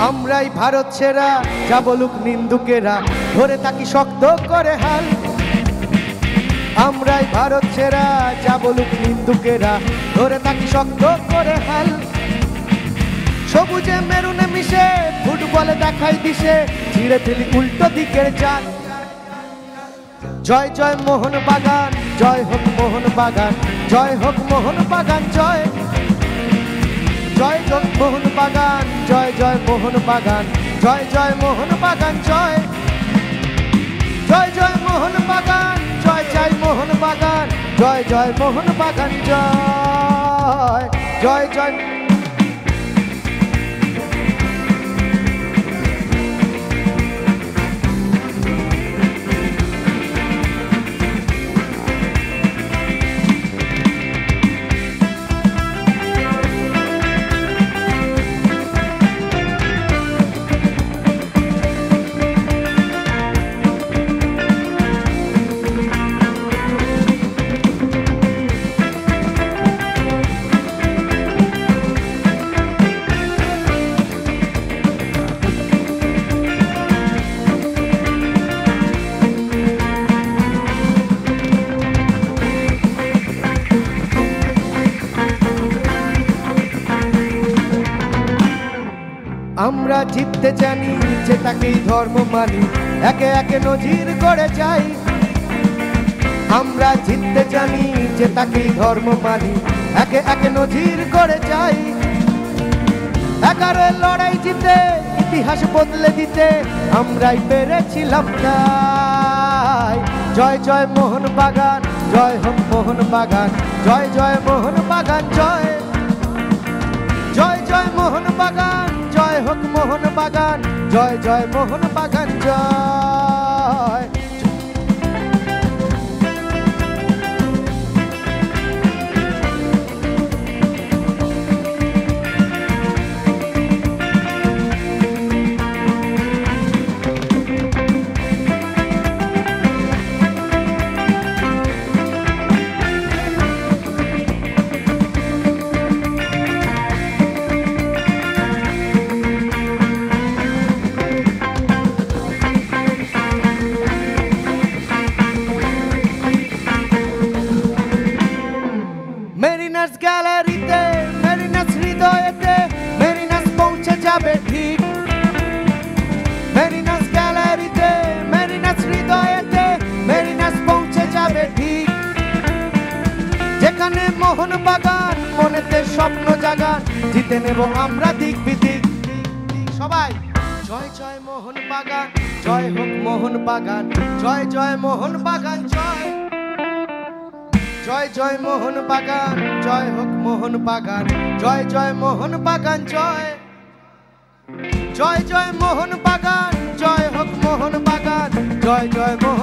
আমরাই ভারত সেরা, যা বলুক নিন্দুকেরা, ধরে থাকি শক্ত করে হাল। আমরাই ভারত সেরা, যা বলুক নিন্দুকেরা, ধরে থাকি শক্ত করে হাল। সবুজে মেরুনে মিশে, ফুটবলে দেখাই দিশে, ছিঁড়ে ফেলি উল্টো দিকের জাল। জয় জয় মোহন বাগান, জয় হোক মোহন বাগান, জয় হোক মোহন বাগান জয়। জয় জয় মোহন বাগান, জয় জয় মোহন বাগান, জয় জয় মোহন বাগান জয়। জয় জয় মোহন বাগান, জয় জয় মোহন বাগান, জয় জয় মোহন বাগান জয়। জয় জয় আমরা জিততে জানি, যে তাকেই ধর্ম মানি, একে একে নজির করে যাই। আমরা জিততে জানি, যে তাকেই ধর্ম মানি, একে একে নজির করে যাই। 11 লড়াই জিতে, ইতিহাস বদলে দিতে, আমরাই পেরেছিলাম তাই। জয় জয় মোহন বাগান, জয় হোক মোহন বাগান, জয় জয় মোহন বাগান জয়। জয় জয় মোহন বাগান, জয় হোক মোহন বাগান, জয় জয় মোহন বাগান জয়। মেরিনাস গ্যালারিতে, মেরিনাস হৃদয়েতে, মেরিনাস পৌঁছে যাবে ঠিক। মেরিনাস গ্যালারিতে, মেরিনাস হৃদয়েতে, মেরিনাস পৌঁছে যাবে ঠিক। যেখানে মোহন বাগান, মনেতে স্বপ্ন জাগান, জিতে নেব আমরা দিক বিদিক। সবাই জয় জয় মোহন বাগান, জয় হোক মোহন বাগান, জয় জয় মোহন বাগান জয়। জয় জয় মোহন বাগান, জয় হোক মোহন বাগান, জয় জয় মোহন বাগান জয়। জয় জয় মোহন বাগান, জয় হোক মোহন বাগান, জয় জয় মোহন